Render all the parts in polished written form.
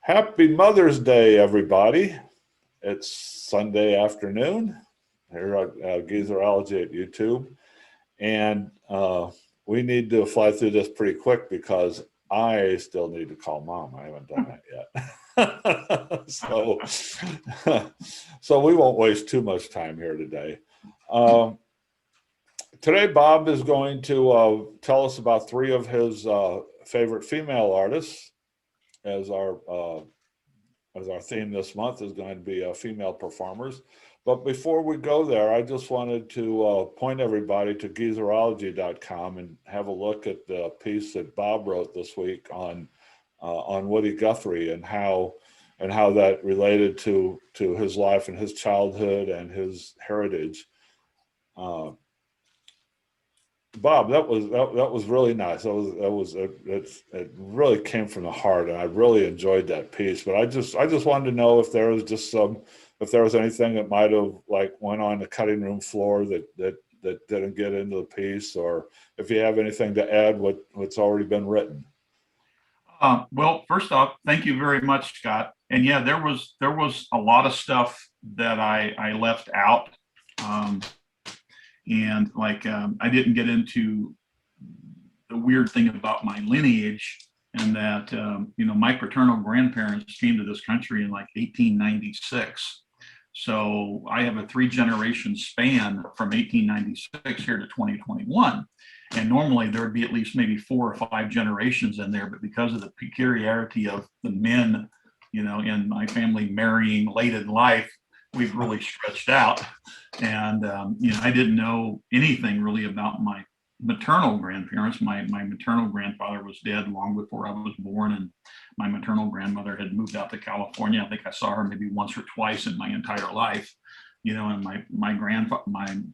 Happy Mother's Day, everybody. It's Sunday afternoon here at Geezerology at YouTube. And we need to fly through this pretty quick because I still need to call Mom. I haven't done that yet. So we won't waste too much time here today. Today, Bob is going to tell us about three of his favorite female artists, as our theme this month is going to be female performers. But before we go there, I just wanted to point everybody to Geezerology.com and have a look at the piece that Bob wrote this week on Woody Guthrie and how that related to his life and his childhood and his heritage. Bob, that was really nice. It really came from the heart, and I really enjoyed that piece. But I just wanted to know if there was anything that might have went on the cutting room floor that didn't get into the piece, or if you have anything to add what's already been written. Well, first off, thank you very much, Scott. And yeah, there was a lot of stuff that I left out. And I didn't get into the weird thing about my lineage, and that, my paternal grandparents came to this country in 1896. So I have a 3-generation span from 1896 here to 2021. And normally there would be at least maybe 4 or 5 generations in there, but because of the peculiarity of the men, in my family marrying late in life, we've really stretched out. And, I didn't know anything really about my maternal grandparents. My maternal grandfather was dead long before I was born, and my maternal grandmother had moved out to California. I think I saw her maybe once or twice in my entire life. And my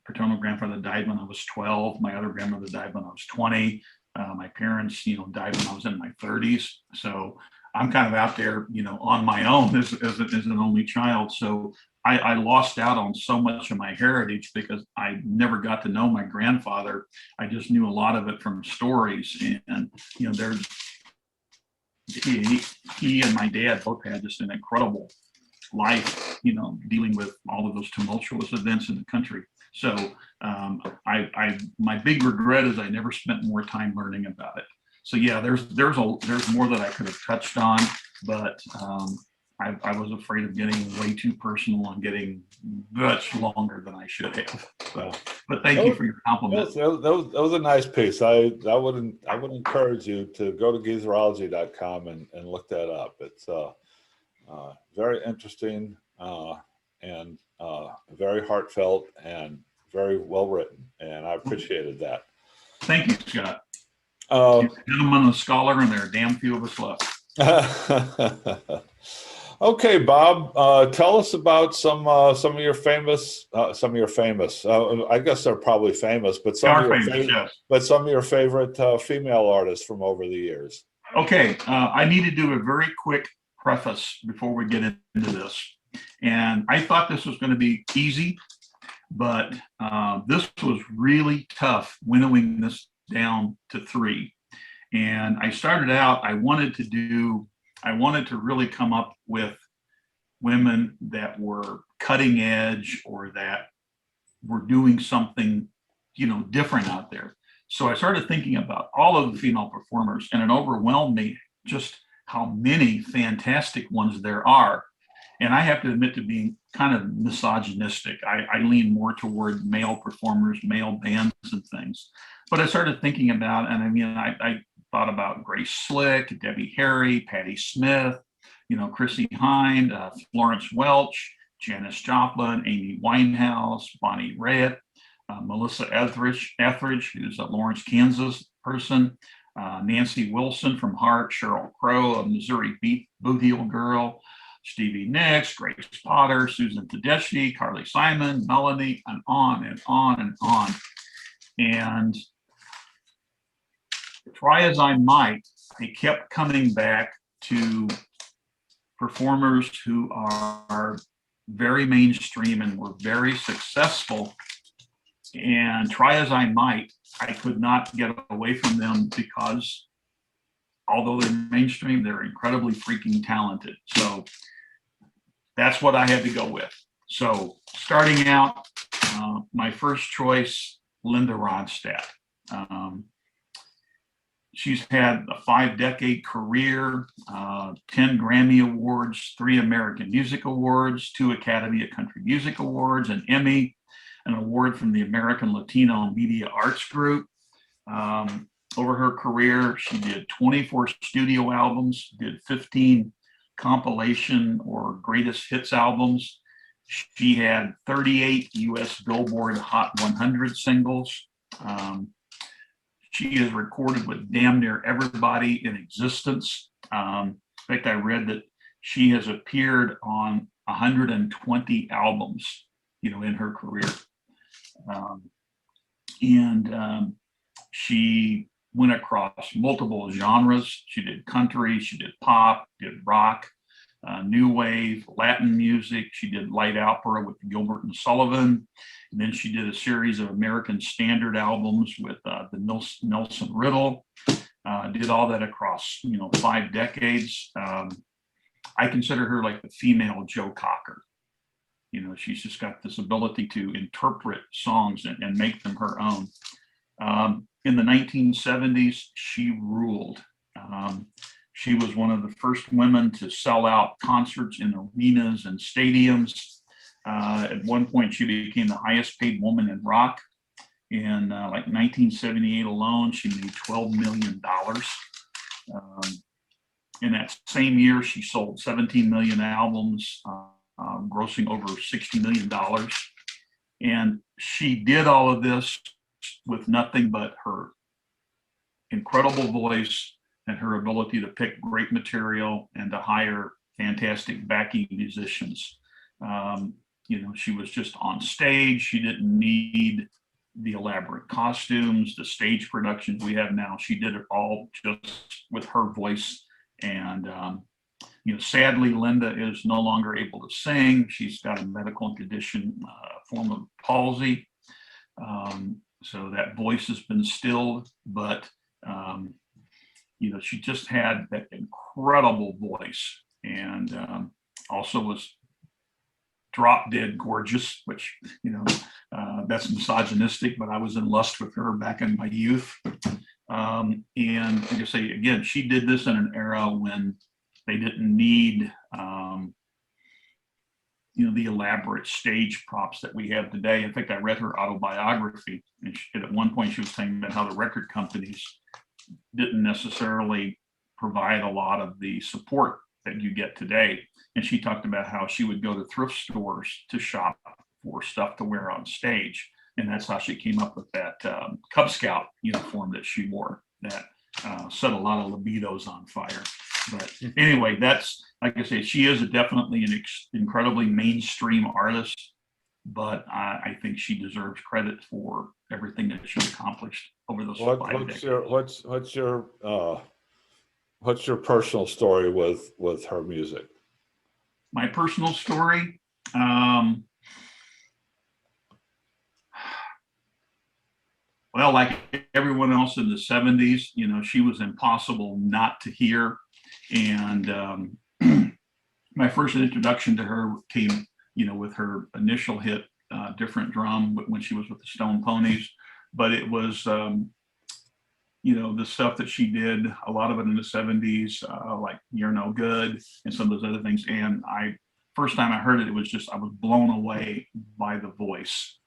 paternal grandfather died when I was 12. My other grandmother died when I was 20. My parents, died when I was in my 30s. So I'm kind of out there, on my own as an only child. So I lost out on so much of my heritage because I never got to know my grandfather. I just knew a lot of it from stories. And, there's he and my dad both had just an incredible life, dealing with all of those tumultuous events in the country. So my big regret is I never spent more time learning about it. So yeah, there's more that I could have touched on, but I was afraid of getting way too personal and getting much longer than I should have. So, but thank you for your compliment. That was a nice piece. I would encourage you to go to Geezerology.com and look that up. It's very interesting and very heartfelt and very well written, and I appreciated that. Thank you, Scott. You're a gentleman and a scholar, and there are damn few of us left. Okay, Bob, tell us about some of your famous. I guess they're probably famous, but some of your favorite female artists from over the years. Okay, I need to do a very quick preface before we get into this. And I thought this was going to be easy, but this was really tough, winnowing this down to 3. And I started out, I wanted to really come up with women that were cutting edge or that were doing something, different out there. So I started thinking about all of the female performers, and it overwhelmed me just how many fantastic ones there are. And I have to admit to being kind of misogynistic. I lean more toward male performers, male bands and things. But I started thinking about, and I thought about Grace Slick, Debbie Harry, Patti Smith, Chrissie Hynde, Florence Welch, Janis Joplin, Amy Winehouse, Bonnie Raitt, Melissa Etheridge, who's a Lawrence, Kansas person, Nancy Wilson from Heart, Sheryl Crow, a Missouri Boot Heel girl, Stevie Nicks, Grace Potter, Susan Tedeschi, Carly Simon, Melanie, and on and on and on. And try as I might, I kept coming back to performers who are very mainstream and were very successful. And try as I might, I could not get away from them because although they're mainstream, they're incredibly freaking talented. So that's what I had to go with. So starting out, my first choice, Linda Ronstadt. She's had a 5-decade career, 10 Grammy Awards, 3 American Music Awards, 2 Academy of Country Music Awards, an Emmy, an award from the American Latino Media Arts Group. Over her career, she did 24 studio albums, did 15 compilation or greatest hits albums. She had 38 US Billboard Hot 100 singles. She has recorded with damn near everybody in existence. In fact, I read that she has appeared on 120 albums, in her career. She went across multiple genres. She did country, she did pop, did rock, new wave, Latin music. She did light opera with Gilbert and Sullivan. And then she did a series of American standard albums with the Nelson Riddle. Did all that across, 5 decades. I consider her like the female Joe Cocker. She's just got this ability to interpret songs and make them her own. In the 1970s, she ruled. She was one of the first women to sell out concerts in arenas and stadiums. At one point, she became the highest paid woman in rock. In 1978 alone, she made $12 million. In that same year, she sold 17 million albums, grossing over $60 million. And she did all of this with nothing but her incredible voice and her ability to pick great material and to hire fantastic backing musicians. She was just on stage. She didn't need the elaborate costumes, the stage productions we have now. She did it all just with her voice. And, sadly, Linda is no longer able to sing. She's got a medical condition, form of palsy. So that voice has been stilled, but, she just had that incredible voice, and also was drop dead gorgeous, which, that's misogynistic, but I was in lust with her back in my youth. And like I say, again, she did this in an era when they didn't need, the elaborate stage props that we have today. In fact, I read her autobiography, and at one point she was saying about how the record companies didn't necessarily provide a lot of the support that you get today. And she talked about how she would go to thrift stores to shop for stuff to wear on stage. And that's how she came up with that Cub Scout uniform that she wore that set a lot of libidos on fire. But anyway, that's, like I say, she is definitely an incredibly mainstream artist, but I think she deserves credit for everything that she accomplished over those 5 decades. What's your personal story with her music? My personal story, well, like everyone else in the 70s, she was impossible not to hear. And my first introduction to her came, with her initial hit, Different Drum, when she was with the Stone Ponies. But it was, the stuff that she did, a lot of it in the 70s, like You're No Good and some of those other things. And first time I heard it, I was blown away by the voice.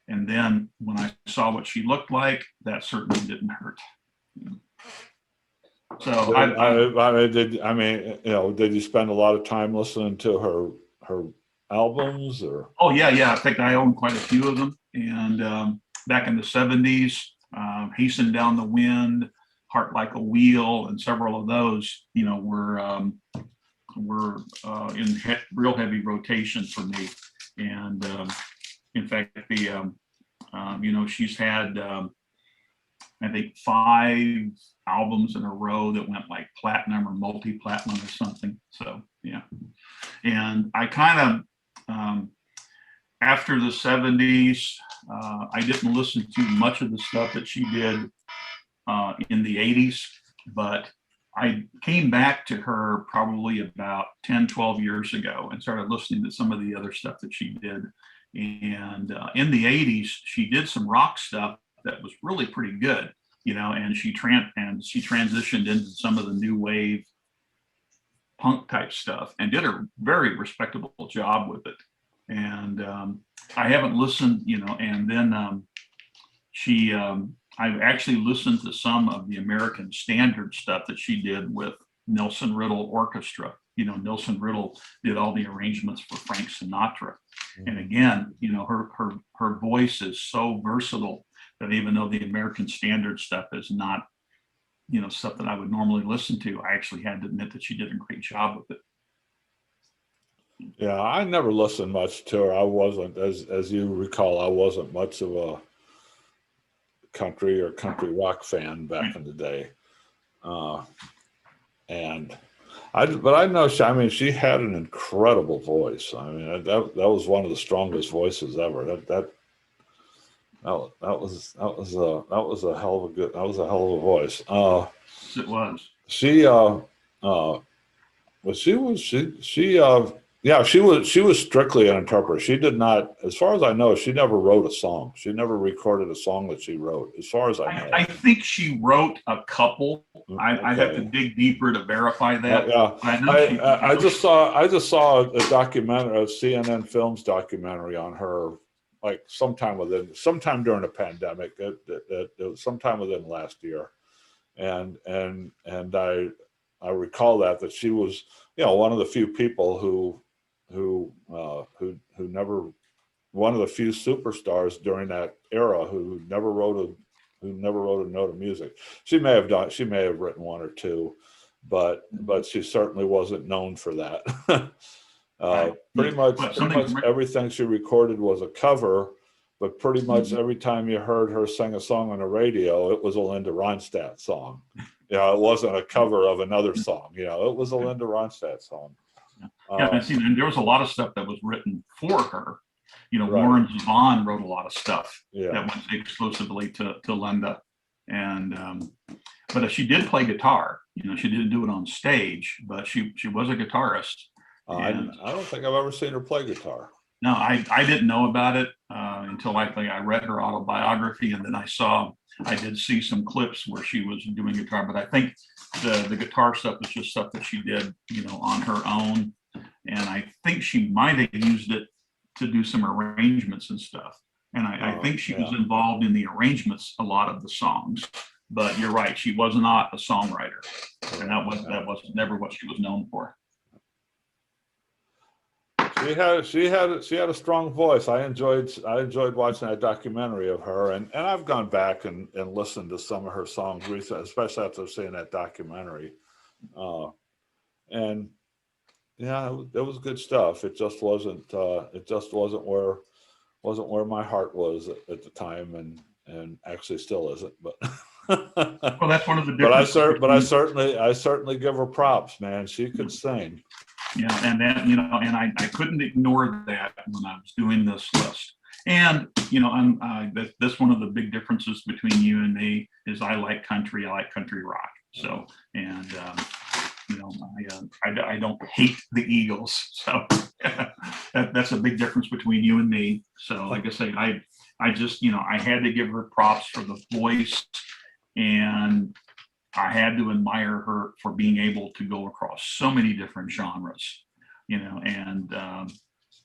And then when I saw what she looked like, that certainly didn't hurt. So did you spend a lot of time listening to her albums, or? Oh yeah. In fact, I own quite a few of them. And back in the 70s, Hasten Down the Wind, Heart Like a Wheel, and several of those, were in real heavy rotation for me. And in fact, she's had I think 5 albums in a row that went like platinum or multi-platinum or something. So yeah. And I kind of after the 70s, I didn't listen to much of the stuff that she did in the 80s, but I came back to her probably about 10, 12 years ago and started listening to some of the other stuff that she did. And in the 80s, she did some rock stuff that was really pretty good, you know, and she transitioned into some of the new wave punk type stuff and did a very respectable job with it. And I haven't listened, you know, and then I've actually listened to some of the American Standard stuff that she did with Nelson Riddle Orchestra. You know, Nelson Riddle did all the arrangements for Frank Sinatra. And again, you know, her voice is so versatile that even though the American Standard stuff is not, you know, stuff that I would normally listen to, I actually had to admit that she did a great job with it. Yeah, I never listened much to her. I wasn't, as you recall, I wasn't much of a country or country rock fan back in the day. But I know I mean, she had an incredible voice. I mean, that was one of the strongest voices ever. That was a hell of a good, that was a hell of a voice. It was. She was strictly an interpreter. She did not, as far as I know, she never wrote a song. She never recorded a song that she wrote, as far as I know. I think she wrote a couple. I have to dig deeper to verify that. I just saw a documentary, a CNN Films documentary on her, like sometime during the pandemic. It was sometime within last year, and I recall that she was, you know, one of the few people who never, one of the few superstars during that era who never wrote a note of music. She may have written one or two, but she certainly wasn't known for that. Pretty much everything she recorded was a cover, but pretty much every time you heard her sing a song on the radio, it was a Linda Ronstadt song. You know, it wasn't a cover of another song. You know, it was a Linda Ronstadt song. And there was a lot of stuff that was written for her. You know, Right. Warren Zevon wrote a lot of stuff Yeah. that went exclusively to Linda. And but she did play guitar. You know, she didn't do it on stage, but she was a guitarist. I don't think I've ever seen her play guitar. No, I didn't know about it until I read her autobiography, and then I did see some clips where she was doing guitar. But I think the guitar stuff is just stuff that she did, you know, on her own. And I think she might have used it to do some arrangements and stuff. And I think she was involved in the arrangements a lot of the songs. But you're right, she was not a songwriter, and that was never what she was known for. She had a strong voice. I enjoyed watching that documentary of her, and I've gone back and listened to some of her songs recently, especially after seeing that documentary. And yeah, it was good stuff. It just wasn't where my heart was at the time, and actually still isn't. But well, that's one of the differences. But I certainly give her props, man. She could sing. Yeah, and then, you know, and I couldn't ignore that when I was doing this list. And, you know, that's one of the big differences between you and me is I like country rock. So, and, you know, I don't hate the Eagles. So that's a big difference between you and me. So like I say, I just, you know, I had to give her props for the voice, and I had to admire her for being able to go across so many different genres, you know, and,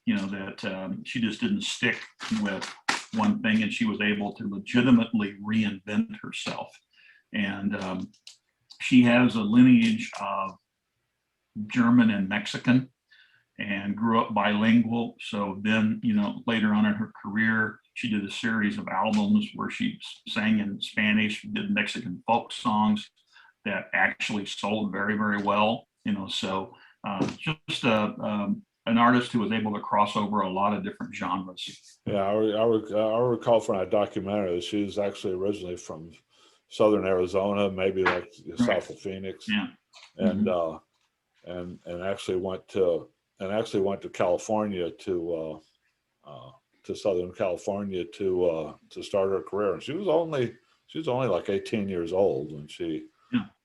you know, that she just didn't stick with one thing, and she was able to legitimately reinvent herself. And she has a lineage of German and Mexican, and grew up bilingual. So then, you know, later on in her career, she did a series of albums where she sang in Spanish, did Mexican folk songs that actually sold very, very well. You know, so just an artist who was able to cross over a lot of different genres. Yeah, I recall from that documentary that she was actually originally from southern Arizona, maybe like south of Phoenix. Yeah. And and actually went to California to Southern California to start her career. And she was only like 18 years old when she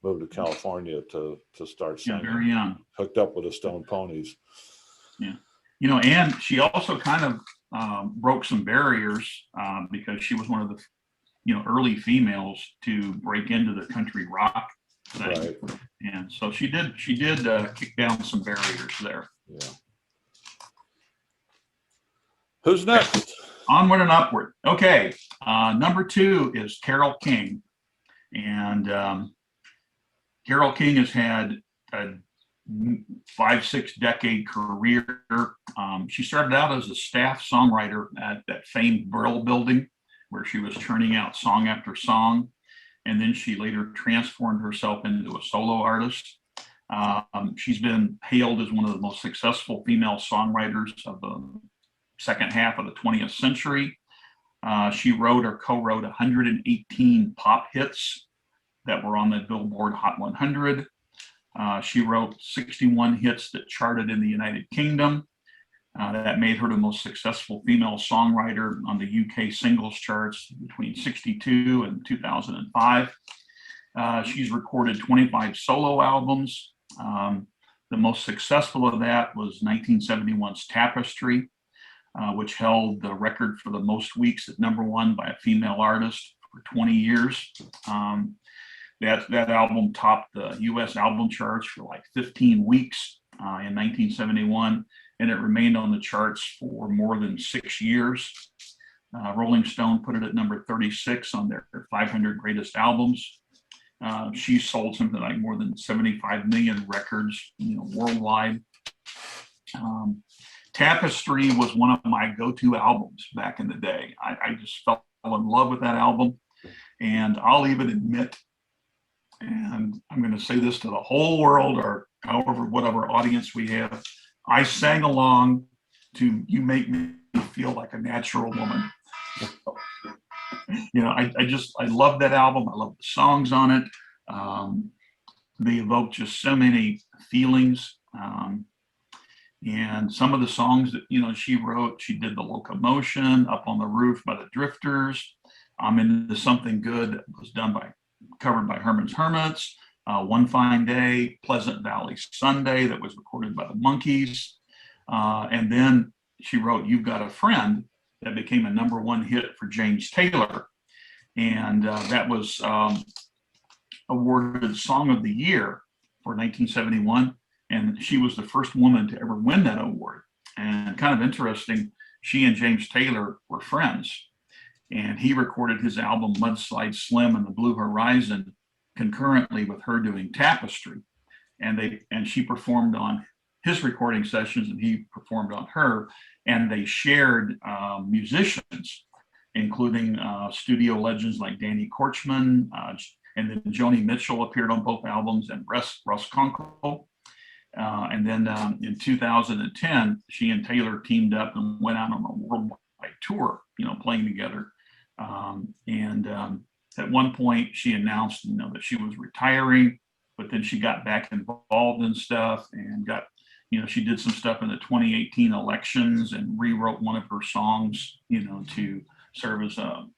moved to California to start Yeah, singing. very young. Hooked up with the Stone Ponies. Yeah. You know, and she also kind of broke some barriers because she was one of the, early females to break into the country rock thing. Right. And so she did kick down some barriers there. Yeah. Who's next? Onward and upward. Okay. Number 2 is Carole King. And Carole King has had a 5-6 decade career. She started out as a staff songwriter at that famed Brill building where she was churning out song after song. And then she later transformed herself into a solo artist. She's been hailed as one of the most successful female songwriters of the second half of the 20th century. She wrote or co-wrote 118 pop hits that were on the Billboard Hot 100. She wrote 61 hits that charted in the United Kingdom. That made her the most successful female songwriter on the UK singles charts between 1962 and 2005. She's recorded 25 solo albums. The most successful of that was 1971's Tapestry, which held the record for the most weeks at #1 by a female artist for 20 years. That album topped the US album charts for like 15 weeks in 1971, and it remained on the charts for more than 6 years. Rolling Stone put it at number 36 on their 500 greatest albums. She sold something like more than 75 million records, worldwide. Tapestry was one of my go-to albums back in the day. I just fell in love with that album, and I'll even admit, and I'm going to say this to the whole world or whatever audience we have, I sang along to "You Make Me Feel Like a Natural Woman." I love that album. I love the songs on it. They evoke just so many feelings. And some of the songs that, she wrote, she did "The Locomotion," "Up on the Roof" by the Drifters. I'm Into Something Good that was covered by Herman's Hermits. "One Fine Day," "Pleasant Valley Sunday" that was recorded by the Monkees. And then she wrote "You've Got a Friend" that became a #1 hit for James Taylor. And that was awarded Song of the Year for 1971. And she was the first woman to ever win that award. And kind of interesting, she and James Taylor were friends. And he recorded his album "Mudslide Slim" and "The Blue Horizon" concurrently with her doing Tapestry. And she performed on his recording sessions and he performed on her. And they shared musicians, including studio legends like Danny Korchman, and then Joni Mitchell appeared on both albums, and Russ Kunkel. And then in 2010, she and Taylor teamed up and went out on a worldwide tour, playing together. At one point, she announced, that she was retiring, but then she got back involved in stuff and she did some stuff in the 2018 elections and rewrote one of her songs, to serve as a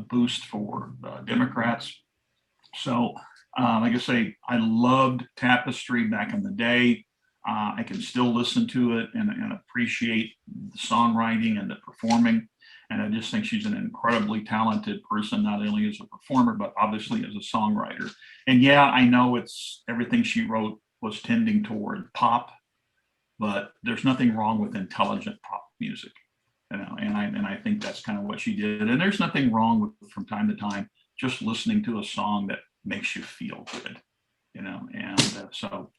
boost for Democrats. So, like I say, I loved Tapestry back in the day. I can still listen to it and appreciate the songwriting and the performing. And I just think she's an incredibly talented person, not only as a performer, but obviously as a songwriter. And yeah, I know everything she wrote was tending toward pop, but there's nothing wrong with intelligent pop music. And I think that's kind of what she did. And there's nothing wrong with, from time to time, just listening to a song that makes you feel good, and so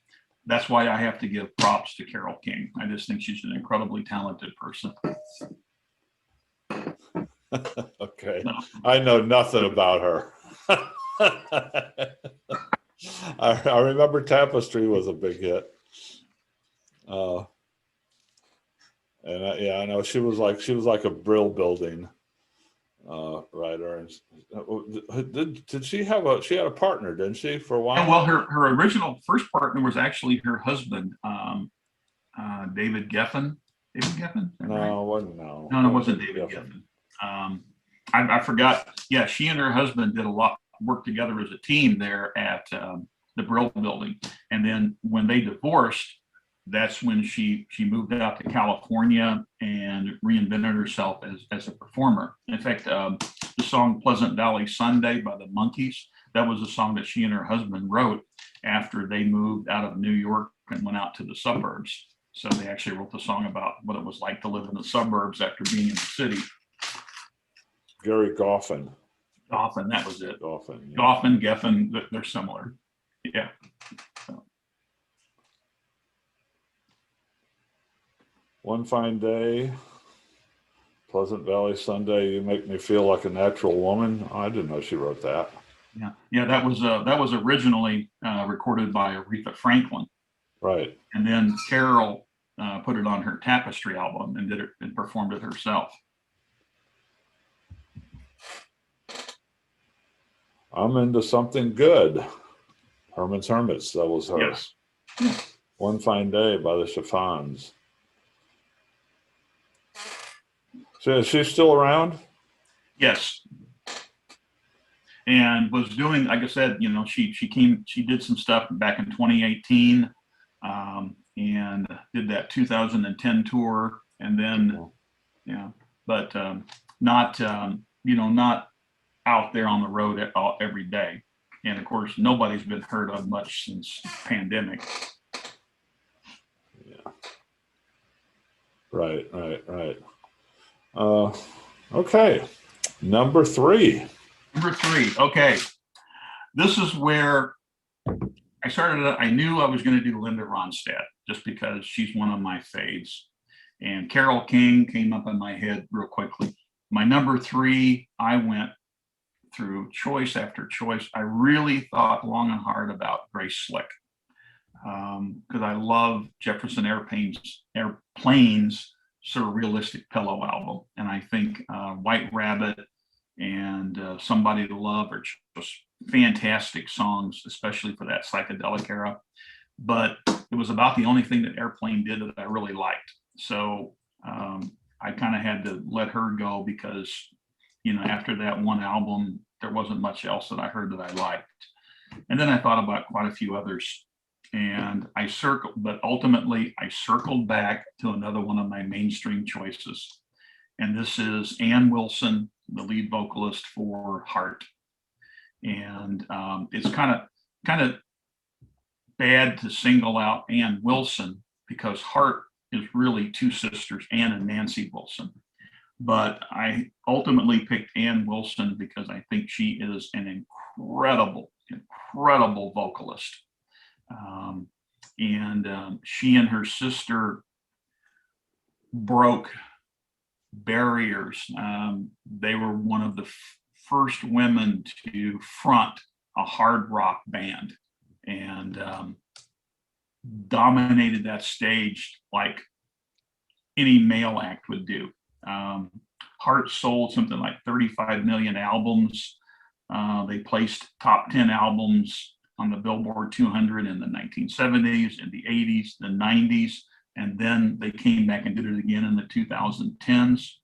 that's why I have to give props to Carole King. I just think she's an incredibly talented person. Okay. No. I know nothing about her. I remember Tapestry was a big hit. And I know she was like a Brill building writer. Did she had a partner, didn't she, for a while? And well, her original first partner was actually her husband, David Geffen. David Geffen? No, right? No, it wasn't David Geffen. I forgot. Yeah, she and her husband did a lot worked together as a team there at the Brill Building. And then when they divorced, that's when she moved out to California and reinvented herself as a performer. In fact, the song Pleasant Valley Sunday by the Monkees, that was a song that she and her husband wrote after they moved out of New York and went out to the suburbs. So they actually wrote the song about what it was like to live in the suburbs after being in the city. Gary Goffin. Goffin, that was it. Goffin, yeah. Goffin, Geffen, they're similar. Yeah. So. One fine day, Pleasant Valley Sunday, you make me feel like a natural woman. Oh, I didn't know she wrote that. Yeah, that was originally recorded by Aretha Franklin. Right. And then Carole put it on her Tapestry album and did it and performed it herself. I'm into something good. Herman's Hermits, that was her. Yes. One Fine Day by the Chiffons. So is she still around? Yes. And was doing, like I said, you know, she did some stuff back in 2018 and did that 2010 tour. And then, yeah, but not, you know, not out there on the road every day. And of course, nobody's been heard of much since pandemic. Yeah. Right. Okay. Number three. Okay. This is where I started. I knew I was going to do Linda Ronstadt just because she's one of my faves. And Carole King came up in my head real quickly. My number three, I went through choice after choice. I really thought long and hard about Grace Slick because I love Jefferson Airplane's Surrealistic Pillow album. And I think White Rabbit and Somebody to Love are just fantastic songs, especially for that psychedelic era. But it was about the only thing that Airplane did that I really liked. So I kind of had to let her go because, you know, after that one album, there wasn't much else that I heard that I liked. And then I thought about quite a few others. And but ultimately I circled back to another one of my mainstream choices. And this is Ann Wilson, the lead vocalist for Heart. And it's kind of bad to single out Ann Wilson because Heart is really two sisters, Ann and Nancy Wilson. But I ultimately picked Ann Wilson because I think she is an incredible vocalist. She and her sister broke barriers. They were one of the first women to front a hard rock band and dominated that stage like any male act would do. Heart sold something like 35 million albums. They placed top 10 albums on the Billboard 200 in the 1970s, in the 80s, the 90s, and then they came back and did it again in the 2010s.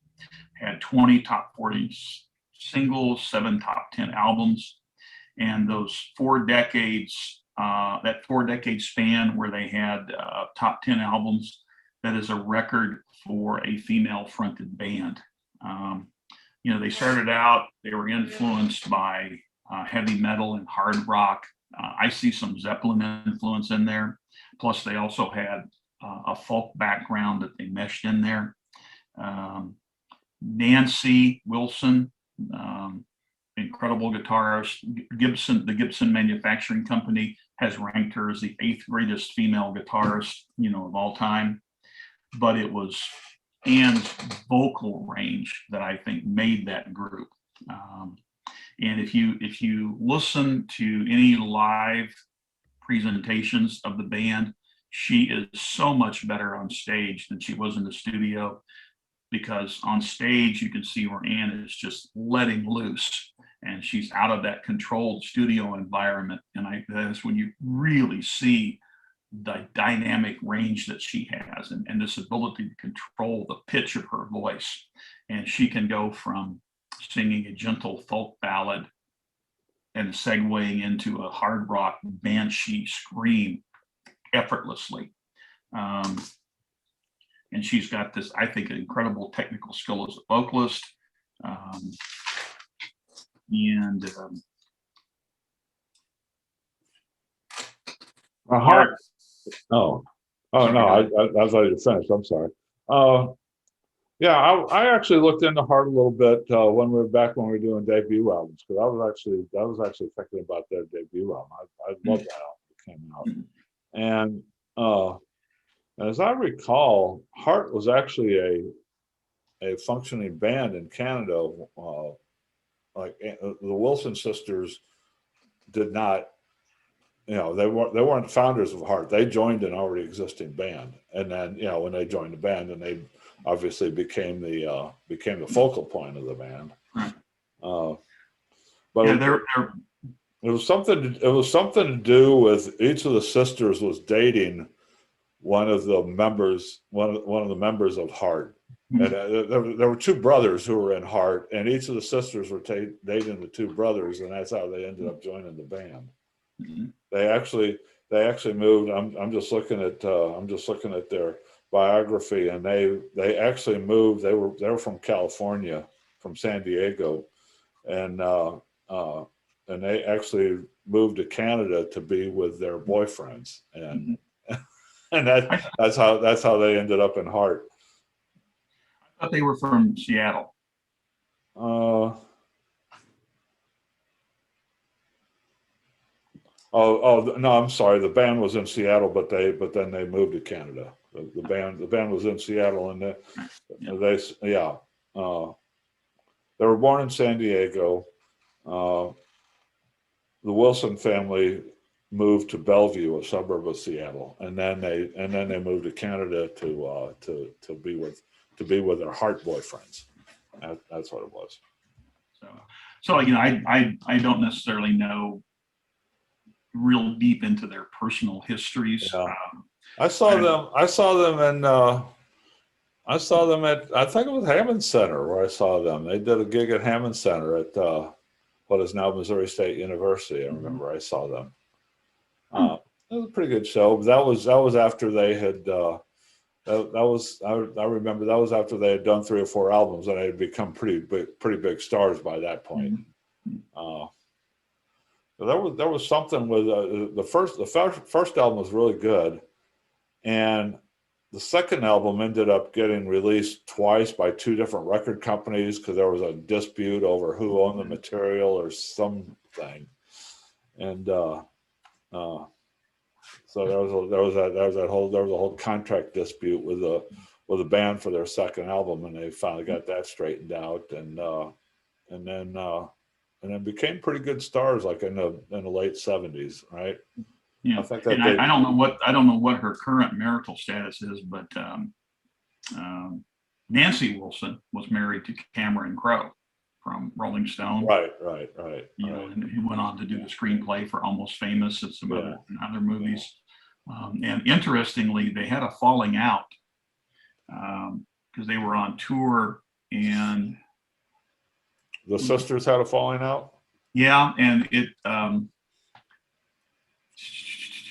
Had 20 top 40 singles, 7 top 10 albums, and those 4 decades, that 4-decade span where they had top 10 albums, that is a record for a female-fronted band. You know, they started out, they were influenced by heavy metal and hard rock. I see some Zeppelin influence in there. Plus, they also had a folk background that they meshed in there. Nancy Wilson, incredible guitarist. The Gibson Manufacturing Company has ranked her as the 8th greatest female guitarist, you know, of all time. But it was Ann's vocal range that I think made that group. And if you listen to any live presentations of the band, she is so much better on stage than she was in the studio, because on stage you can see where Ann is just letting loose and she's out of that controlled studio environment. And that's when you really see the dynamic range that she has and this ability to control the pitch of her voice. And she can go from singing a gentle folk ballad and segueing into a hard rock banshee scream effortlessly. And she's got this, I think, incredible technical skill as a vocalist. Heart. Oh, no, I thought you finished. I'm sorry. Yeah, I actually looked into Heart a little bit when we were doing debut albums, because I was actually thinking about their debut album. I love that album that came out. And as I recall, Heart was actually a functioning band in Canada. Like the Wilson sisters did not, they weren't founders of Heart. They joined an already existing band, and then when they joined the band, and they obviously became the focal point of the band. Right. But yeah, it was something to do with each of the sisters was dating one of the members of Heart. And there were two brothers who were in Heart, and each of the sisters were dating the two brothers, and that's how they ended up joining the band. They actually moved. I'm just looking at their biography, and they actually moved. They were from California, from San Diego, and they actually moved to Canada to be with their boyfriends, and and that's how they ended up in Heart. I thought they were from Seattle. Oh no, I'm sorry. The band was in Seattle, but then they moved to Canada. The band was in Seattle, and they were born in San Diego. The Wilson family moved to Bellevue, a suburb of Seattle, and then they moved to Canada to be with their Heart boyfriends. That's what it was. So I don't necessarily know real deep into their personal histories. Yeah. I saw them at, I think it was Hammond Center where I saw them. They did a gig at Hammond Center at what is now Missouri State University. I remember I saw them. It was a pretty good show. But that was after they had I remember that was after they had done 3 or 4 albums, and they had become pretty big stars by that point. There was something with the first album was really good, and the second album ended up getting released twice by 2 different record companies because there was a dispute over who owned the material or something, and so there was a whole contract dispute with the band for their second album, and they finally got that straightened out, and then became pretty good stars like in the late 70s, right? Yeah, I don't know what her current marital status is, but Nancy Wilson was married to Cameron Crowe from Rolling Stone. Right. And he went on to do the screenplay for Almost Famous and some other movies. And interestingly, they had a falling out because they were on tour, and the sisters had a falling out. Yeah, and it.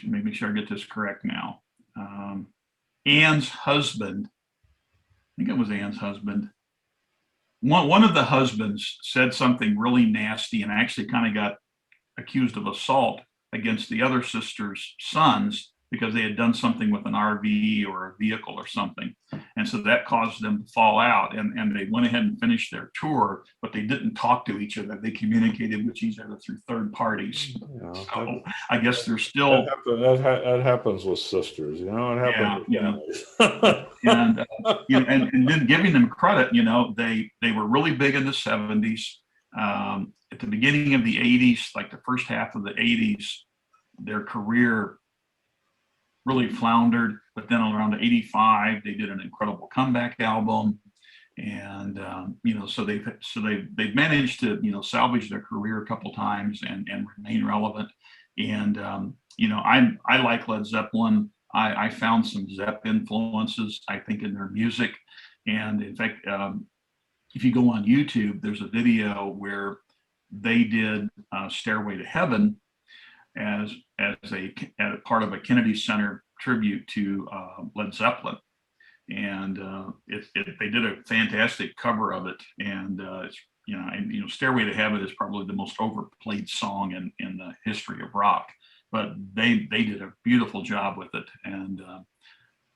Make sure I get this correct now. Ann's husband, I think it was Ann's husband. One of the husbands said something really nasty and actually kind of got accused of assault against the other sister's sons because they had done something with an RV or a vehicle or something. And so that caused them to fall out, and they went ahead and finished their tour, but they didn't talk to each other. They communicated with each other through third parties. So I guess they're still. That happens with sisters, It happens and then giving them credit, they were really big in the 70s. At the beginning of the 80s, like the first half of the 80s, their career really floundered, but then around 85 they did an incredible comeback album, and so they've managed to salvage their career a couple times and remain relevant. And I like Led Zeppelin. I found some Zepp influences, I think, in their music, and in fact if you go on YouTube, there's a video where they did Stairway to Heaven as a part of a Kennedy Center tribute to Led Zeppelin. And they did a fantastic cover of it. And it's, Stairway to Heaven is probably the most overplayed song in the history of rock, but they did a beautiful job with it. And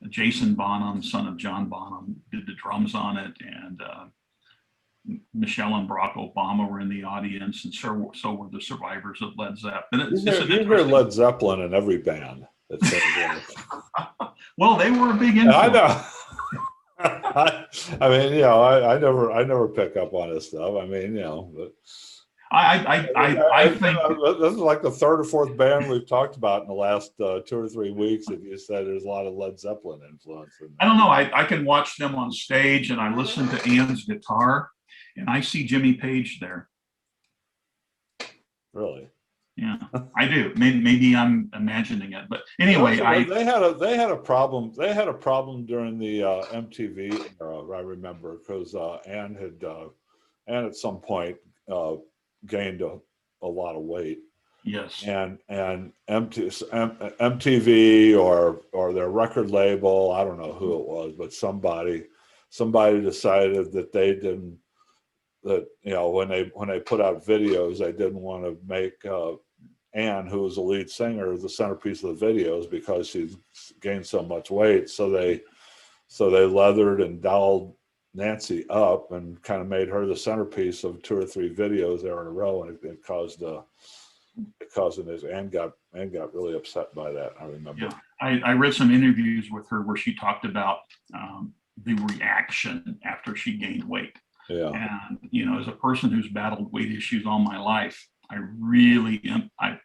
Jason Bonham, son of John Bonham, did the drums on it, and Michelle and Barack Obama were in the audience, and so were the survivors of Led Zeppelin. You hear Led Zeppelin in every band. Well, they were a big influence. I know. I mean, I never pick up on this stuff. I mean, but I think this is like the third or fourth band we've talked about in the last 2 or 3 weeks. If you said there's a lot of Led Zeppelin influence. I don't know. I can watch them on stage, and I listen to Ian's guitar, and I see Jimmy Page there. Really? Yeah, I do. Maybe I'm imagining it, but anyway, they had a problem. They had a problem during the MTV era. I remember, because Ann at some point gained a lot of weight. Yes. And MTV or their record label, I don't know who it was, but somebody decided that they didn't. That when they put out videos, they didn't want to make Ann, who was the lead singer, the centerpiece of the videos because she's gained so much weight. So they leathered and dolled Nancy up and kind of made her the centerpiece of 2 or 3 videos there in a row, and it caused this. Ann got really upset by that. I remember. Yeah, I read some interviews with her where she talked about the reaction after she gained weight. Yeah. And as a person who's battled weight issues all my life, I really I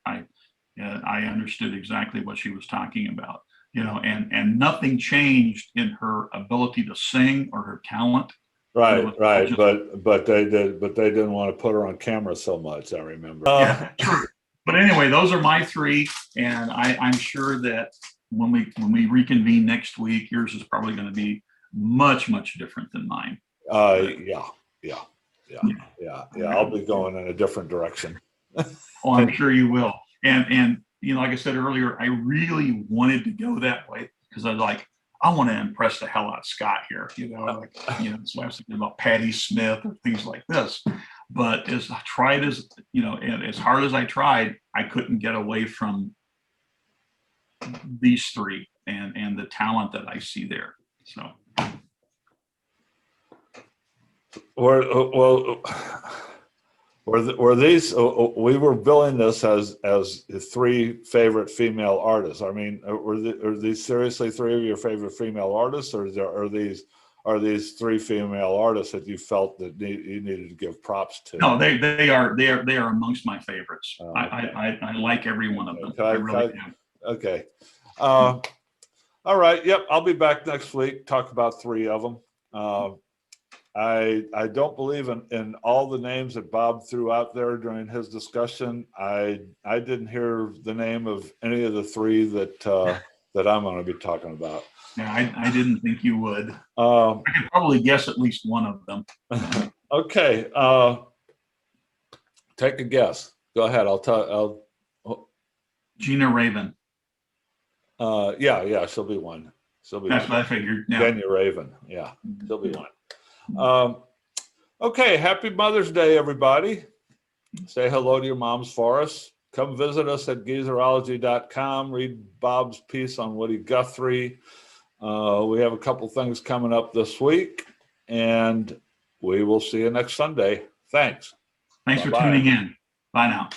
understood exactly what she was talking about. And nothing changed in her ability to sing or her talent. Right. But they didn't want to put her on camera so much. I remember. Yeah, true. But anyway, those are my 3, and I'm sure that when we reconvene next week, yours is probably going to be much different than mine. Yeah. I'll be going in a different direction. Oh, I'm sure you will. And like I said earlier, I really wanted to go that way because I was like, I want to impress the hell out of Scott here. So I was thinking about Patti Smith or things like this. But as hard as I tried, I couldn't get away from these 3 and the talent that I see there. So. Were these? We were billing this as the 3 favorite female artists. I mean, are these seriously 3 of your favorite female artists, or are these 3 female artists that you felt that you needed to give props to? No, they are amongst my favorites. Okay. I like every one of them. I really do. Okay. All right. Yep. I'll be back next week. Talk about 3 of them. I don't believe in all the names that Bob threw out there during his discussion. I didn't hear the name of any of the 3 that I'm going to be talking about. Yeah, I didn't think you would. I could probably guess at least one of them. Okay. Take a guess. Go ahead. Gina Raven. Yeah, she'll be one. That's what I figured. Yeah. Genya Raven. Yeah, she'll be one. Okay, happy Mother's Day, everybody. Say hello to your moms for us. Come visit us at Geezerology.com. Read Bob's piece on Woody Guthrie. We have a couple things coming up this week, and we will see you next Sunday. Thanks. Thanks for tuning in. Bye now.